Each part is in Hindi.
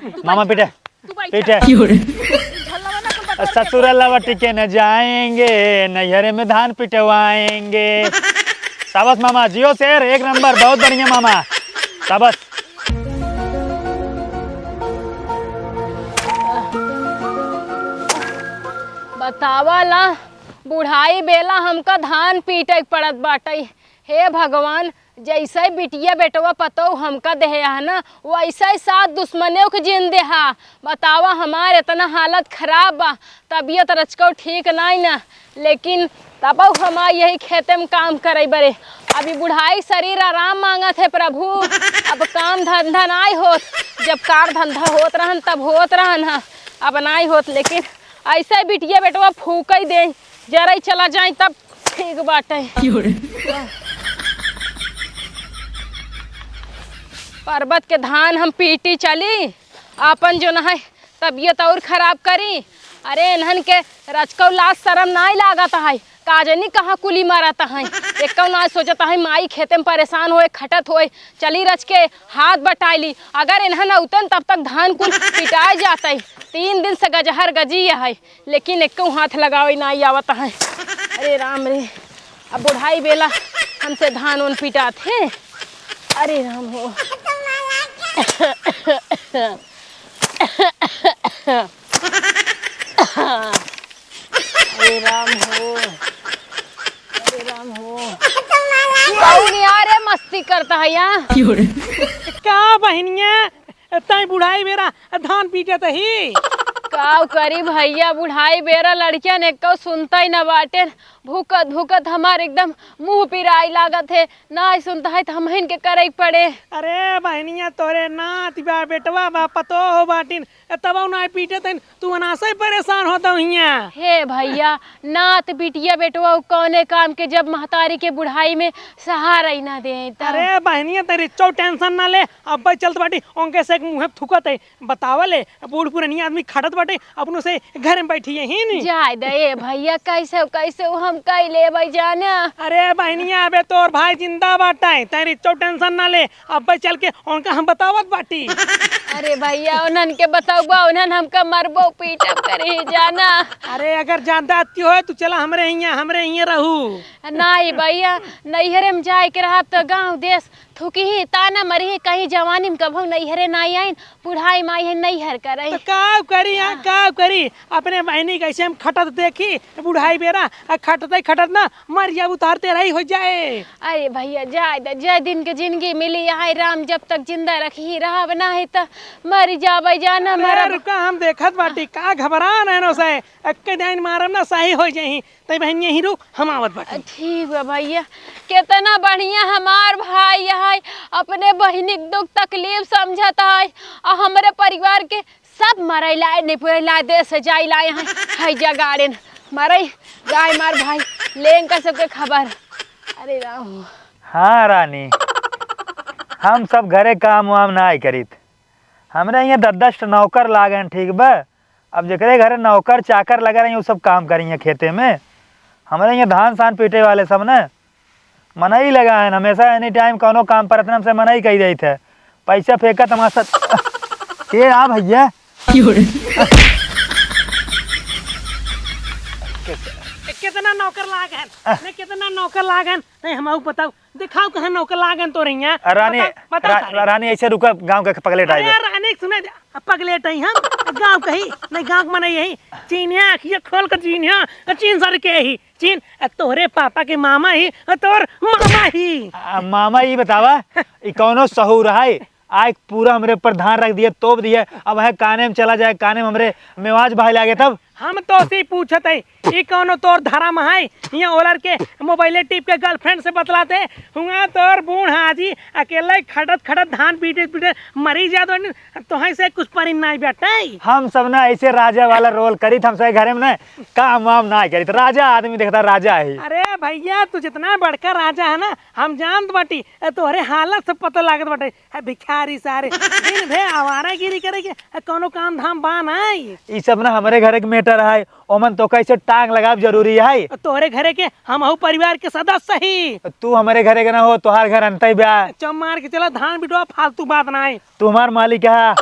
मामा पीटे पीटे ससुर लवट के न जाएंगे नैहरे में धान पिटवाएंगे। शाबाश मामा, जियो शेर, एक नंबर, बहुत बढ़िया मामा, शाबाश। बतावाला बुढ़ाई बेला हमका धान पीटे पड़त बाटे। हे भगवान, जैसे बिटिया बेटवा पतो हमका देहे है ना, वैसे ही साथ दुश्मनों के जिन देहा। बतावा हमारे इतना हालत खराब बा, तबीयत रचको ठीक नहीं ना, लेकिन तब हमार यही खेते में काम करे बरे। अभी बुढ़ाई शरीर आराम मांगत है प्रभु, अब काम धंधा नहीं होत। जब कार धंधा होत रहन तब होत रहन हा, अब नहीं होत। लेकिन ऐसे बिटिया बेटवा फूक ही दे, जरा ही चला जाए तब ठीक बाटे। पर्वत के धान हम पीटी चली, आपन जो न है तबीयत और खराब करी। अरे इन्हन के रचको लाज शरम नहीं लागत है, काजनी कहाँ कुली मारता है। एक ना सोचता है माई खेते में परेशान होए खटत होए, चली रच के हाथ बटाइली। अगर इन्हन उतन तब तक धान कुल पिटाए जाता है। 3 दिन से गजहर गजी है, लेकिन एक हाथ लगावे नहीं आवता है। अरे राम रे, अब बुढ़ाई बेला हमसे धान उन पिटाते। अरे राम हो, अरे राम हो, अरे राम हो। कौन यार है मस्ती करता है यहाँ? का बहनिया तय बुढ़ाई मेरा धान पीटे तही काव करी भैया, बुढ़ाई बेरा लड़किया ने कौ सुनता ही न बाटे। भूकत भूकत हमार एकदम मुंह पिराई लागत है, ना सुनता है तो हम इनके करे पड़े। अरे बहनिया तोरे नात बा बेटवा बा पतो हो बाटिन, तब ना पीटे तन तू अनासे परेशान होता हिया। हे भैया, नात बिटिया बेटवा कौने काम के, जब महतारी के बुढ़ाई में सहारा ही ना दे। अरे बहनिया तेरी चौ टेंशन ना ले, अब चलत बाटी उनके से मुँह थुकत है। बतावले बूढ़ पुरानी आदमी खड़त बाटे, अपनों से घर में बैठी है ही नहीं जाए दे भैया, कैसे कैसे हम कई ले भाई जाना। अरे बहनिया अबे तोर भाई जिंदा बाटा है, तेरी चौ टेंशन ना ले, अब चल के उनका हम बतावत बाटी। अरे भैया उन्हन के बताऊबा, उन्हन हमका मरबो पीटब करे जाना। अरे अगर जानता आती हो तो चला हमरे यहाँ रहू। नहीं भैया, नैहरे में जाए के रहा तो गाँव देश थुकी ही ताना मरी, कहीं जवानी में कभू नैहरे नहीं आइन, बुढ़ाई माई है नैहर करे। तो का करी यहाँ का करी, अपने बहनी कैसे हम खटत देखी बुढ़ाई बेरा, खटत ना मर जा उतारते रही हो जाए। अरे भैया जाए जय दिन के जिंदगी मिली है राम, जब तक जिंदा रखी रहा बना है तो मर जाबे जाना। मरा रुका हम देखत बाटी, का घबरा रहनो से अक्के दिन मारम ना सही हो जाही। तई बहन यही रुक, हम आवत बाटी। ठीक है भैया, कितना बढ़िया हमार भाई है, अपने बहनी दुख तकलीफ समझता है, और हमारे परिवार के सब मरई लाए नहीं पूरे लाए दे से जाई लाए हैं है जगाड़े मरई गाय मार भाई लें का सबके खबर। अरे राम। हाँ रानी, हम सब घरे काम वाम ना करीत, हमरे यहाँ 10 नौकर लागन, ठीक बा। अब जकरे घरे नौकर चाकर लगा रही वो सब काम करी खेते में, हमारे यहाँ धान सान पीटे वाले सब न मना ही लगा है, हमेशा एनी टाइम कोनो काम पर हमसे मना ही कही रही थे, पैसा फेंका तमाशा के आ भैया। कितना नौकर लागन नहीं, कितना नौकर लागन नहीं, हम बताओ दिखाओ कहाँ नौकर लागन तो रही हैं। रानी ऐसे रुका, गांव के पगलेट आए। रानी सुने पगलेट आई हम गांव कही नहीं, गांव में नहीं यही चीनिया अखिया खोल कर चीनिया चीन सर के ही चीन तोहरे पापा के मामा ही तोर मामा ही। मामा ही बतावा कौनो सहूर है, आज पूरा हमरे पर धान रख दिया, तोप दिया, अब है काने में चला जाए, काने में हमरे मेवाज भाई लागे। तब हम तो से पूछत है ये कौनो तोर धरा में है, यहाँ ओलर के मोबाइल टिप के गर्लफ्रेंड से बतलाते हुआ तोर बूढ़ हाजी अकेले खटत धान पीटे मरी जा तो है से कुछ परिन नहीं बैठे। हम सब ना ऐसे राजा वाला रोल करी, हम सब घरे में ना काम वाम ना करी, राजा आदमी देखता राजा है। अरे भैया तू जितना बड़का राजा है ना, हम जानत बाटी तोहरे हालत से पता लागत बाटे, भिखारी सारे दिन भे आवारागिरी करे के कोनो काम धाम बा नहीं। ई सब ना हमारे घरे के मेटर है, ओमन तो कैसे टांग लगाब जरूरी है। तोहरे घरे के हम हूँ परिवार के सदस्य ही, तू हमारे घरे के ना हो, तुहार घर अंत ब्याह चम मार के चला धान बिटवा फालतू बात ना है। तुम्हार मालिक है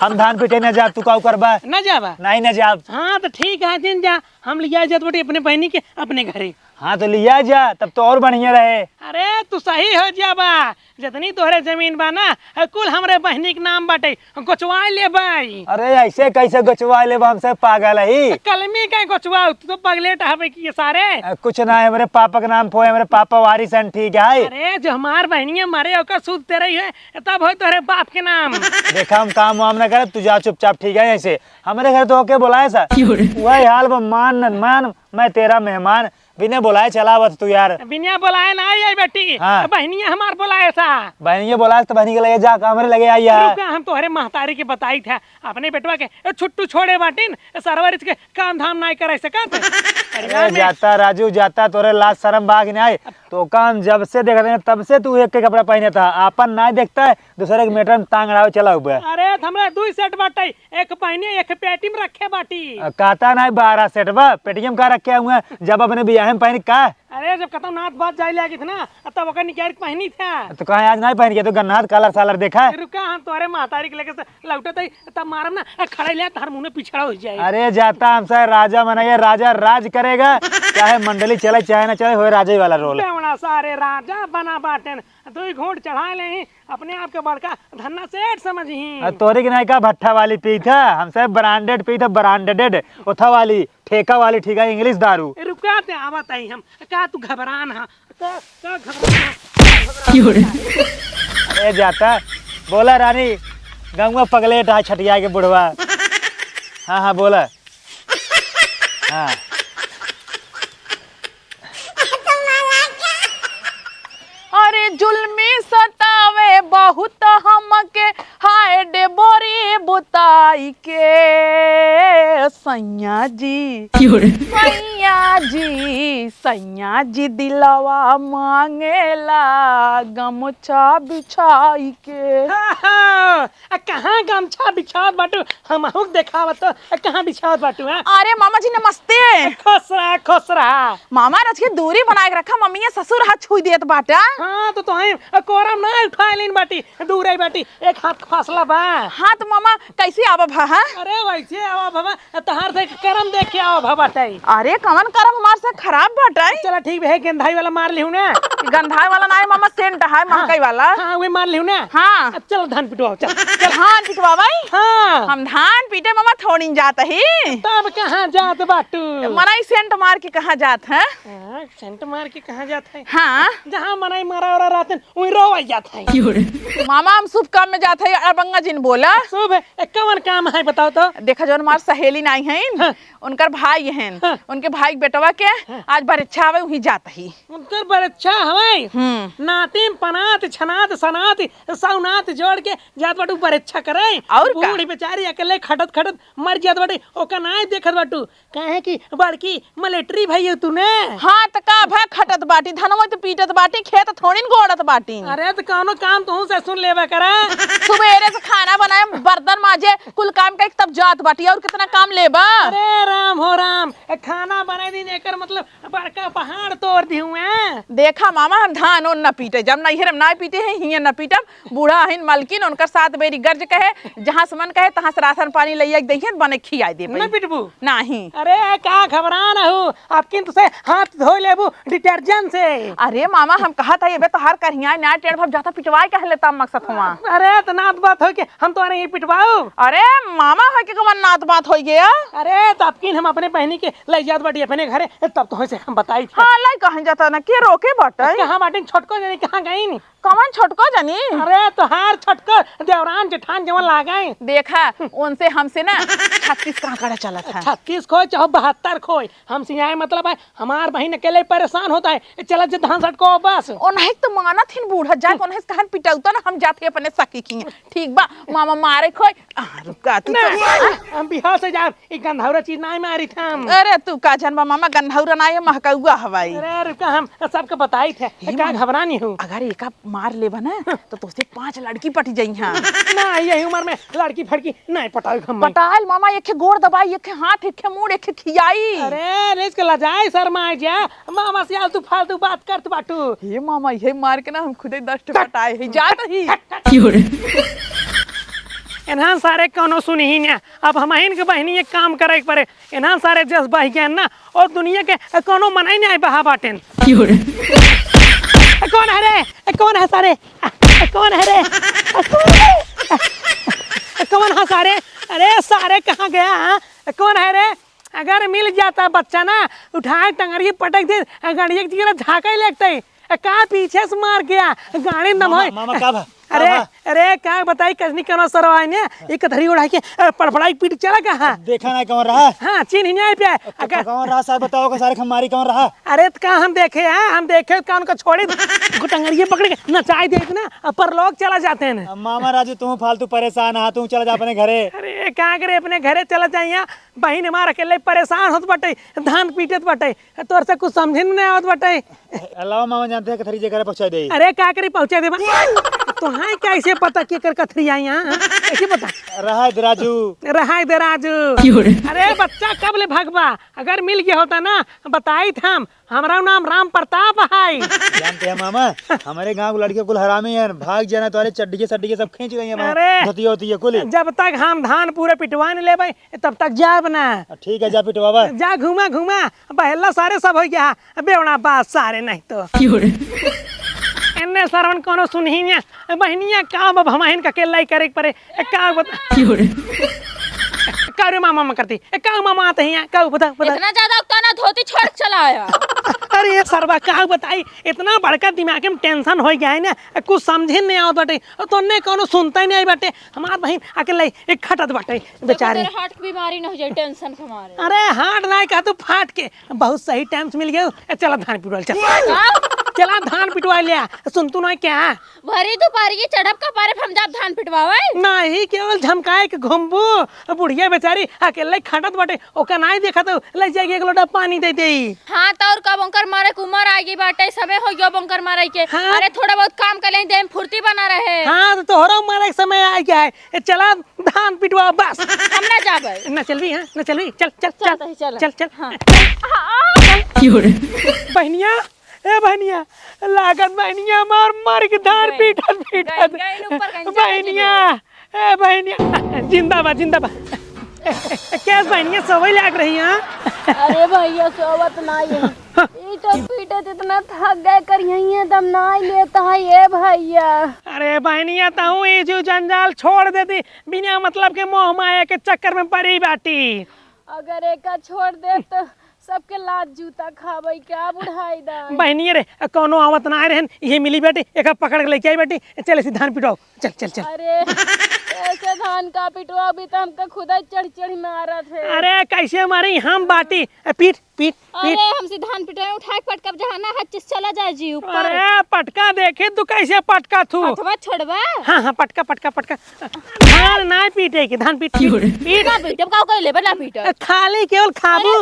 हम धान पीटे न जाब, तू का करबा? न जाबा? नहीं न जाब। हाँ तो ठीक है दिन जा, हम लिया जात बटे अपने बहनी के अपने घरे। हाँ तो लिया जा, तब तो और बढ़िया रहे। अरे तू सही हो जाबा, जितनी तोहरे जमीन बा ना कुल हमरे बहनी के नाम बाटे, गोचवा ले भाई। अरे ऐसे कैसे गोचवा ले, हमसे पागल है। कलमी का गोचवा, तू तो पगलेट हवे कि ये सारे। कुछ ना है, मेरे पापा का नाम पोए, मेरे पापा वारिस हैं, ठीक है। अरे जो हमार बहनी मरे ओकर सूद तेरे ही है, तब हो तोहरे बाप के नाम। देखा हम काम वाम ना करे, तू जा चुपचाप, ठीक है। ऐसे हमारे घर तो होके बुलाए सा, वही हाल मान मैं तेरा मेहमान, बिना बुलाए चला बस तू यार। बिना बुलाए ना आई बेटी। हाँ। बहनिया हमार बुलाए था। बहनी बुलाए तो बहनी के लगे जा, कमरे लगे आई है। रुका, हम तोहरे महतारी के बताई था अपने बेटवा के छुट्टू छोड़े बाटिन, सरवर के काम धाम नहीं करे सकत। अरे जाता राजू जाता, तोरे लाज शर्म बाग नहीं आए तो काम जब से देख रहे हैं तब से तू एक के कपड़ा पहने था, आपन नहीं देखता है, दूसरे के मेटर में टांग अड़ावे चला हुआ। अरे हमरा 2 सेट बाटे, एक पहने एक पेटी में रखे बाटी। कहता नहीं 12 सेट बा पेटीएम का रखे हुए, जब अपने बियाह में पहन का। अरे जब खत्म नाथ बात जाए लगी थी ना, तब ओकर निकाल के पहनी था। तो कहा आज नहीं पहन के, तो गन्नाथ कलर सालर देखा है। रुका, हम तोहरे महतारी के लेके लौटत है, तब मारम ना खड़े ले तार मुंह में पिछड़ा हो जाए। अरे जाता हमसे राजा बनाइए, राजा राज करेगा, चाहे मंडली चले चाहे ना चले, हो राजा ही वाला रोल। बेवड़ा सारे राजा बना बाटन, 2 घूंट चढ़ा ले, अपने आप के बड़का धन्ना सेठ समझही। तोरी की नहीं का भट्ठा वाली पी था, हमसे ब्रांडेड पी था, ब्रांडेड उठा वाली ठेका वाली, ठीक है, इंग्लिश दारू। रुका ते आवत आई हम का तू घबरान हा का घबरान। अरे जाता बोला रानी, गंगवा पगलेट है छटिया के बुढ़वा। हाँ हाँ बोला। हाँ अरे जुल्मी सतावे बहुत हमके, हाय डे बोरी बुताई के सैया जी, सैया जी दिलवा मांगेला गमछा बिछाई के। कहाँ गमछा बिछावत बाटू, हम देखावत तो कहाँ बिछावत बाटू है। अरे मामा जी नमस्ते। खुश रहा खुश रहा। मामा रच के दूरी बना के रखा, मम्मी ससुर हाथ छुई देत बाटा। हाँ तो हम कोरम ना उठा लेन बाटी, दूर आई बाटी, एक हाथ फासला बा। हाँ तो मामा कैसे आवा भा? अरे वैसे आवा भवा, तहार से करम देख के आवा भवा टाई। अरे कवन करम हमार से खराब बाटा। चला ठीक है, गेंधाई वाला मार लिहू ना। गंधाई वाला ना मामा, सेंट है महकाई वाला। हाँ वे मार लिहू ना। हाँ चल धान पिटवाओ चल। धान पिटवा भाई। हाँ हम धान पीटे मामा थोड़ी जात ही। तब कहाँ जात बाटू? मनाई सेंट मार के कहाँ जात है? सेंट मार के कहाँ जात है? हाँ जहाँ मनाई मारा और रातन वही रोवा जात है। मामा हम शुभ काम में जाते हैं, अरबंगा जी ने बोला। शुभ कवन काम है बताओ तो? देखा जो हमार सहेली नहीं है, उनकर भाई हैं, उनके भाई के बेटवा के आज बरच्छा आवे वही जात ही। उनकर बरच्छा हवाई नातिम पनात छनात सनात सौनात जोड़ के जात बाटू बरच्छा करे। और का? बूढ़ी बेचारी अकेले खटत खटत मर जात बाटे, ओका नाय देखत बाटू, काहे कि बड़की मिलिट्री भई तूने। हाँ तो का भा खटत बाटी, धनवा तो पीटत बाटी, खेत थोड़ी न गोड़त बाटी। अरे तो कौनो काम तू से सुन लेवा करा। सुबेरे से खाना बनाए, बर्तन माजे, कुल काम का तब जात बाटी, और कितना काम लेबा। अरे राम हो राम, खाना बनाए दिन एकर मतलब बड़का पहाड़ तोड़ दी हुए। देखा मामा हम धान और न पीटे, जब नहीं हम ना पीटे हैं हिया न पीटम। बूढ़ा हिन मलकिन उनकर साथ बेरी गर्ज कहे, जहाँ से मन कहे तहाँ से राशन पानी लइया के दइहन, बने खियाई दे न पिटबू नहीं। अरे का घबराना हो, आपकिन तुसे हाथ धो लेबू डिटर्जेंट से। अरे मामा हम कहा था ये बे तो हर करिया ना टेढ़ भब जाता पिटवाए कह लेता मकसद हुआ। अरे तो नात बात हो के हम तो ये पिटवाओ। अरे मामा है कि कमन नात बात हो गया। अरे तो आपकिन हम अपने बहनी के ले जात बाटी अपने घरे, तब तो से हम बताई थे। हाँ लाई कहाँ जाता ना के रोके बटे। कहाँ बाटी छोटको जानी कहाँ गई नी? कमन छोटको जानी? अरे तो हार छोटको देवरान जेठान जवन लागाई। देखा उनसे हमसे ना 36 कहाँ कड़ा चला था। 36 खोए चाहे 72 खोए, हमसे यहाँ मतलब है हमार बहन अकेले परेशान होता है, चला जे धान सटको बस। ओनही तो माना थिन बूढ़ा जाए, ओनही से कहन पिटौता ना, हम जाते अपने सखी की। ठीक बा मामा मारे खोई। रुका तू तो हम बिहार से जा, एक गंधौरा चीज नहीं मारी था हम। अरे तू का जानबा मामा, गंधौरा ना ये महकौआ हवाई। अरे रुका, हम सबके बताई थे, क्या घबरानी हूँ। अगर एका मार लेबा ना तो तुझसे 5 लड़की पट जाई हां। ना यही उम्र में लड़की फड़की नहीं पटाई हम। पटाल मामा, एक गोड़ दबाई, एक हाथ, एक मुंह, एक खियाई। अरे रेस के लजाई शर्मा जा, मामा से आल तू फालतू बात करत बाटू। हे मामा ये मार के ना हम खुदे 10 पटाए ही जात ही। एनहां सारे कौनो सुनी ही ना। अब हम के बहनी एक काम करे पड़े एनहां सारे जस बह गए ना और दुनिया के कौनो मनाई नहीं बहा बाटेन। कौन है रे कौन है सारे कौन है रे कौन है सारे अरे सारे कहाँ गया हाँ? कौन है रे अगर मिल जाता बच्चा ना उठाए टंगरी पटक दे गाड़ी एक जगह झाँका ही लगता का पीछे से मार गया गाड़ी नम मामा का अरे अरे क्या बताई कसनी कनो सरवाई ने एक धरी उड़ा के पड़पड़ाई पीट चला कहाँ देखा ना कौन रहा हाँ चीन ही नहीं पे अगर कौन रहा साहब बताओ का सारे खमारी कौन रहा। अरे तो कहाँ हम देखे हैं हम देखे कौन को छोड़े टंगरिए पकड़ के नचाई दे ना पर लोग चला जाते हैं। मामा राजू तू फालतू परेशान है तू चला जा अपने घरे। अरे क्या करे अपने घरे चला जाइए बहन हमार अकेले परेशान होत बटे धान पीटत बटे तोर से कुछ समझे में नहीं आवत बटे। अल्लाह मामा जानते हैं कथरी जगह पहुंचा दे। अरे क्या करी पहुंचा दे तो हाँ कैसे पता के कर कथरी आई यहाँ कैसे पता रहा राजू अरे बच्चा कब ले भगवा अगर मिल गया होता ना बताई था हमारा नाम राम प्रताप है। जानते हैं मामा हमारे गांव की लड़कियों कुल हरामी है भाग जाना तो सड्डी के सब खींच गई है धोती होती है कुल। जब तक हम धान पूरे पिटवा नहीं ले तब तक जा बना ठीक है जा पिटवा जा घुमा घुमा बहला सारे सब हो गया बेवड़ा बात सारे नहीं तो एने सरवन कोनो सुनही ना बहनिया काम अब हमाइन का केला ही करे परे का बता का मामा करती का मामा आते हैं का बता इतना ज्यादा उगता ना धोती छोड़ चला आया। अरे ये सरवा का बताई इतना बड़का दिमाग में टेंशन हो गया है ना कुछ समझे नहीं आवत बाटे तो ने कोनो सुनता ही नहीं बाटे हमार बहन अकेले एक खटत बाटे बेचारे हार्ट की बीमारी न हो जाए टेंशन के मारे। अरे हार्ट ना का तू फाट के बहुत सही टाइम से मिल गया चला धान पिटवा चला धान पिटवा लिया सुन तू ना क्या भरी दोपहरी चढ़प का पारे हम जाब धान पिटवावे नहीं केवल झमकाए के घुमबू बुढ़िया बेचारी अकेले खटत बाटे ओका नहीं देखा तो ले जाएगी एक लोटा पानी दे दे। हाँ तो और कब बंकर मारे कुमार आएगी बाटे सबे हो गयो बंकर मारे के। हाँ? अरे थोड़ा बहुत काम कर लें देम फुर्ती बना रहे। हाँ तो तोहरा मारे समय आ गया है चला धान पिटवा बस हम ना जाबे न चलवी हाँ न चलवी चल चल चल चल चल चल हाँ। बहनिया ए बहनिया लागत बहनिया मार मार के धान पीटत पीटत बहनिया ए बहनिया जिंदाबाद जिंदाबाद क्या बहनिया सवई लाग रही है। अरे भैया सोवत नहीं है ई तो पीटत इतना थक गए कर यही दम नहीं लेता है ये भैया। अरे बहनिया ताऊ ये जो जंजाल छोड़ देती बिना मतलब के मोह माया के चक्कर में पड़ी बाटी अगर एक छोड़ दे तो सबके लात जूता खाबै क्या बुढ़ाई दा बहनिया रे कोनो आवत ना रहन ये मिली बेटी एक पकड़ के लेके आई बेटी चल इसी धान पिटवाओ चल चल चल। अरे ऐसे धान का पिटवा भी तो हमका खुदा चढ़ चढ़ मारा थे। अरे कैसे हमारी हम बाटी पीट पीट अरे हमसे धान पिटवाए उठा के पटका जहाना हच चला जाए जी ऊपर। अरे पटका देखे तू कैसे पटका तू अथवा छोड़वा हाँ हाँ पटका पटका पटका धान ना पीटे के धान पीट पीट ना पीट जब का कर ले बना पीट खाली केवल खाबू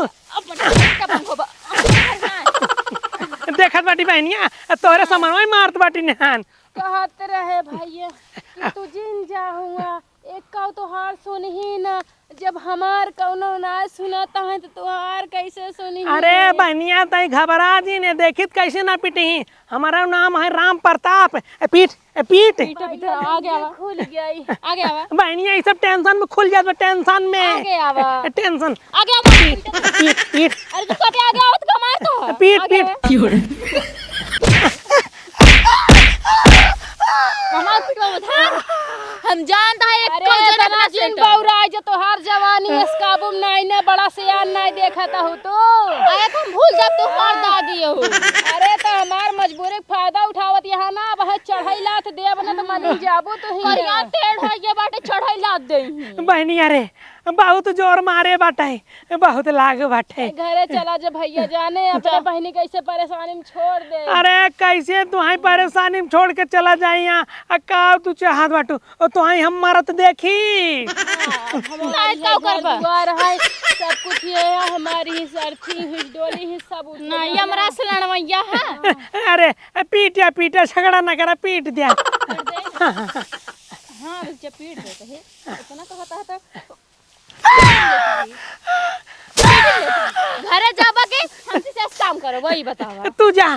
देखत बाटी बहनिया तोरे सामान मारत बाटी नहान कहते रहे भैया कि तू जिन जाऊंगा एक का तो हार सुन ही ना जब हमार कौनो ना सुनाता है तो तुहार कैसे सुनी। अरे बहनिया तई घबरा जी ने देखित कैसे ना पिटी हमारा नाम है राम प्रताप पीट पीट आ गया खुल गया आ गया बहनिया ये सब टेंशन में खुल जात टेंशन में आ गया टेंशन आ गया पीट पीट अरे तो कभी आ गया तो कमाए तो पीट पीट हमार पिटवा धान हम जानता है एक को जना जिन बौरा जो तोहार जवानी इस काबू नहीं ने बड़ा सियान नहीं देखा था हो तो आए तुम भूल जब तू मार दादी हो। अरे तो हमार मजबूरी का फायदा उठावत यहाँ ना वह चढ़ाई लात दे बना तो मनी जाबो तो ही करिया टेढ़ है ये बाटे चढ़ाई लात दे बहनिया रे बहुत जोर मारे बाटे बहुत लाग बाटे घरे चला जो भैया जाने अपने बहनी कैसे परेशानी में छोड़ दे। अरे कैसे तुहाई परेशानी में छोड़ के चला जाए यहाँ का तू चाहत बाटू और तुहाई हम मारत देखी सब कुछ ये हमारी ही सरथी हिडोली ही सब नहीं हमरा से लड़वैया है। अरे पीटिया पीटिया झगड़ा ना करा पीट दिया हाँ जब पीट देते हैं इतना कहता है तो घरे जाबा के हमसे से काम करो वही बतावा तू जा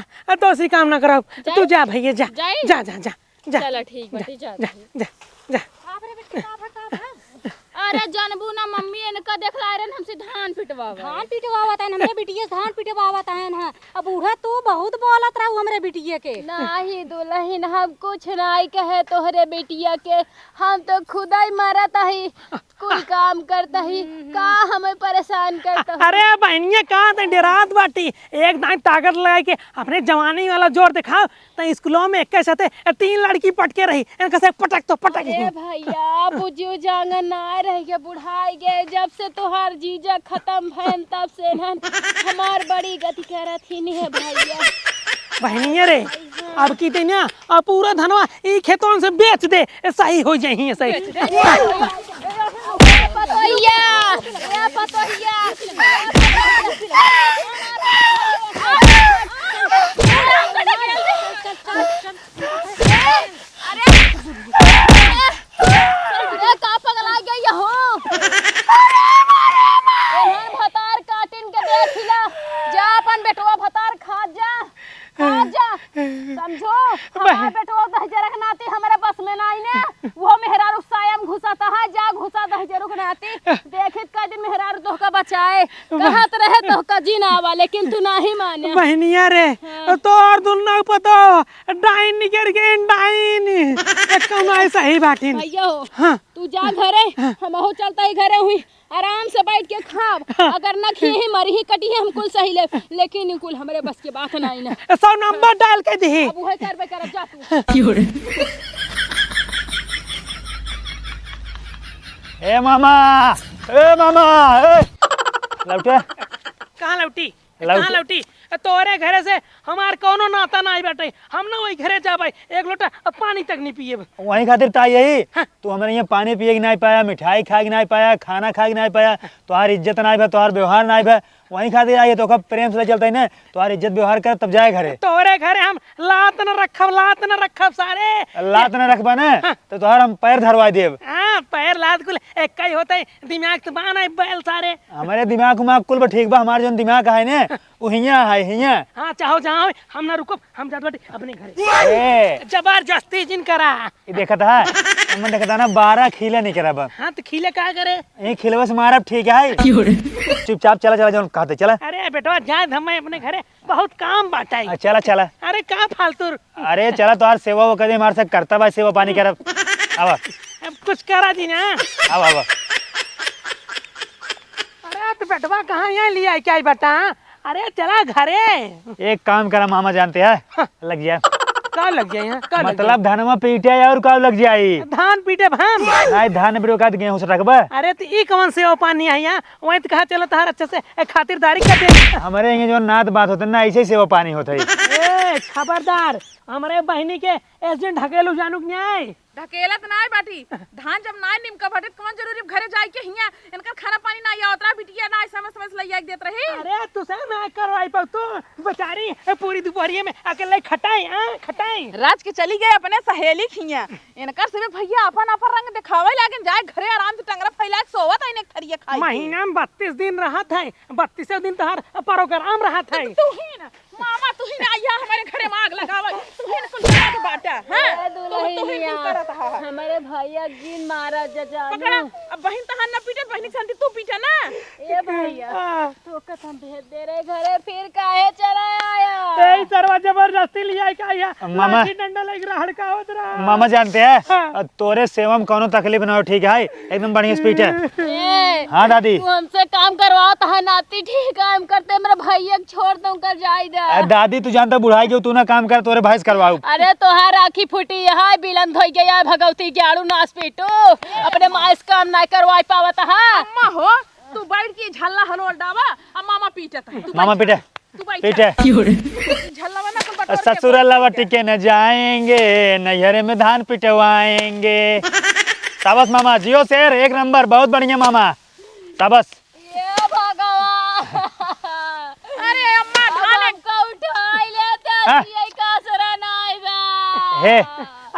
तो सी काम ना करो तू जा भैया जा जा जा जा चलो ठीक बाटी जा जा जा जा बाप रे बेटा अरे जानबू ना मम्मी इनका देखला रन हमसे धान पिटवावा धान पिटवावत है हमरे बिटिया से धान पिटवावत है ना। अब बूढ़ा तू बहुत बोलत रहू हमरे बिटिया के। नाही दुल्हन हम कुछ नहीं कहे तोहरे बेटिया के, हम तो खुदा ही मरत ही कुल काम करता ही का हमें परेशान करता ही। अरे बहनिया कहाँ थे डेरात बाटी, एक दाई ताकत लगा के अपने जवानी वाला जोर दिखाओ। तो स्कूलों में एक साथे 3 लड़की पटके रही, इनका से पटक तो पटक। अरे भैया बुझियो जांगन ना रह के बुढ़ाई गए, जब से तोहार जीजा खत्म भैन तब से न हमार बड़ी गति करत ही नहीं है भैया। बहनिया रे अब की ते ना अब पूरा धनवा ई खेतों से बेच दे, सही हो जाही सही। पतोहिया ए पतोहिया अरे का पगला गई हो एहन भतार काटिन के देखिला, जा अपन बेटवा भतार खा जा समझो। हमार बेटवा दहजरक नाती हमारे बस में नहीं ने, वो मेहरारू सायम घुसाता है, जा घुसा दहजरुक नाती देखित का दिन मेहरारू तोहका बचाए कहत रहे तोहका जीना आवा, लेकिन तू नहीं माने। बहनिया रे तो और दुन्ना पतो डाइन निकर के डाइन कमाई सही बाटिन। भैया हो हाँ। तू जा घरे, हम हो चलता ही घरे हुई आराम से बैठ के खाब, अगर न खिए ही मरी ही कटी है हम कुल सही ले, लेकिन कुल हमरे बस के बात नहीं ना। 100 नंबर डाल के दी। अब वही करबे करब, जा तू। ए मामा ए लौटे कहाँ लौटी कहाँ लौटी? तोरे घरे से हमार कोनो नाता नहीं बैठे, हम ना वही घरे जा भाई एक लोटा पानी तक नहीं पिए। वही खातिर ता यही तू हमारे यहाँ पानी पिए की नहीं पाया, मिठाई खा के नहीं पाया, खाना खा के नहीं पाया, तुम्हारी इज्जत नहीं भा, तुम्हार व्यवहार नहीं भा, वही खातिर आई तो कब प्रेम से चलता है ना, तुम्हारी इज्जत व्यवहार कर तब जाए घरे। तोरे घरे हम लात न रखब सारे लात न रखबा ना तो तुम्हार हम पैर धरवा देव। हाँ पैर लात कुल एक ही होता है, दिमाग तो बाना है बैल सारे। हमारे दिमाग उमाग कुल बा ठीक बा, हमारे जो दिमाग है ना वो हिया है हिया। हाँ चाहो जहाँ हम ना रुको, हम जाते बाटे अपने घरे। ए जबरदस्ती जिन करा ये देखत है हमन देखत है ना 12 खिले नहीं करब। हाँ तो खिले का करे? ये खिलवा से मारब ठीक है, चुपचाप चला चला जो कहते चला। अरे बेटवा जा हम अपने घरे बहुत काम बाटा है। चला चला। अरे का फालतू अरे चला तुम्हार सेवा वो कदे हमारे से करता बा, सेवा पानी करब। अब अब कुछ करा दी ना। अब अरे तो बेटवा कहाँ यहाँ लिया है क्या बेटा? अरे चला घरे। एक काम करा मामा जानते हैं लग जाए का लग जाए यहाँ का मतलब धनमा पीटे और का लग जाई धान पीटे भाम नहीं धान बिरो का गेहूं से रखबा। अरे तो ई कौन से पानी है यहाँ? वहीं तो कहा चलो तार अच्छे से खातिरदारी कर दे। हमारे यहाँ जो नात बात होते ना ऐसे ही सेवा पानी होता है। ए खबरदार हमारे बहनी के एजेंट ढकेलू जानू न्याय ढकेलत नाय बाटी, धान जब नाय निमका बटे कौन जरूरी घरे जाए के हिया इनकर खाना पानी ना आवत रहा, बिटिया ना समय समय से लइया देत रही। अरे तू से मैं करवाई पर तू बेचारी पूरी दोपहरिया में अकेले खटाई खटाई राज के चली गए अपने सहेली खिया, इनकर से भैया अपन अपन रंग दिखावे लागिन, जाए घरे आराम से टंगरा फैला के सोवत है, एक थरिया खाई। महीना में 32 दिन रहत है, 32 दिन तोहर प्रोग्राम रहत है। तू ही ना मामा, तू ही ना आया हमारे घरे में आग लगावे, तू ही ना कुल बना के बाटा है। तू ही नहीं करत है। हमारे भैया गिन मारा जजानू। पकड़ा अब बहन तहां ना पीटे, बहनी संती तू पीटा ना। ए भैया तो कसम भेज दे रहे घरे, फिर काहे चला आया? ए सरवा जबरदस्ती लिया क्या या मामा डंडा लग रहा हड़का होत रहा। मामा जानते हैं तोरे सेवा में कोनो तकलीफ ना हो ठीक है, एकदम बढ़िया स्पीच है। हाँ दादी तू हमसे काम करवाओ तो नाती ठीक काम करते, मेरे भैया छोड़ दूं कर जाई दे। दादी तू जानता बुढ़ाई के तू ना काम कर तोरे भाई करवाऊ। अरे तोहार आखी फुटी है, बिलन धोई के या भगवती के आड़ू नाच पीटू, अपने माँ इस काम ना करवाई पावत है। अम्मा हो तू बैठ के झल्ला हलोल डावा, अब मामा पीटत है। मामा पीटे पीटे झल्ला बना कुल बटोर के ससुर लवट के न जाएंगे, नैहरे में धान पिटवाएंगे। शाबाश मामा, जियो शेर एक नंबर, बहुत बढ़िया मामा शाबाश। ये भगवान अरे अम्मा धान का उठाई लेते ये का सरा नाई बा हे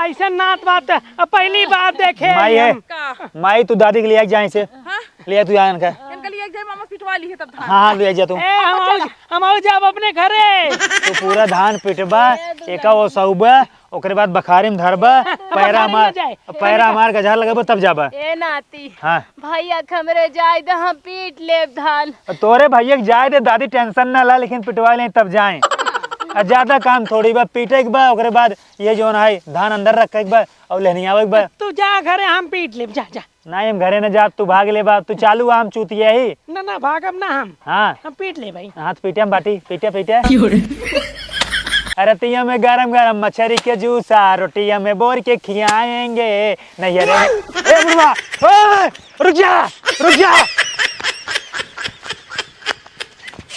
ऐसा नात बात पहली बात देखे माई है का माई, तू दादी के लिए जाए से हां लिया तू जान का इनके लिए एक जाए मामा पिटवा पिटवा ली है तब धान। हाँ ले जा तू। ए हम आओ जाब अपने घरे। तू पूरा धान पिटबा एका वो सौबा ओकरे बाद बखारी में धरबा पैरा मार गजर लगेबा तब जाबा। ए नाती हाँ भैया हमरे जाए दे हम पीट लेब धान। तोरे भैया के जाए दे दादी टेंशन ना ला लेकिन पिटवा ले तब जाए। ज्यादा काम थोड़ी बा पीटे के बा ओकरे बाद ये जोन है धान अंदर रखे के बा और लेनी आवे के बा। तू जा घरे हम पीट लेब जा जा। नहीं हम घरे न जा तू भाग ले बा तू चालू आम चूतिया ही। ना भागब ना हम। हाँ हम पीट ले भाई। हाथ पीटे हम बाटी पीटे पीटे। अरे तिया में गरम गरम मछली के जूसा रोटिया में बोर के खियाएंगे नहीं। अरे ए बुढ़वा रुक जा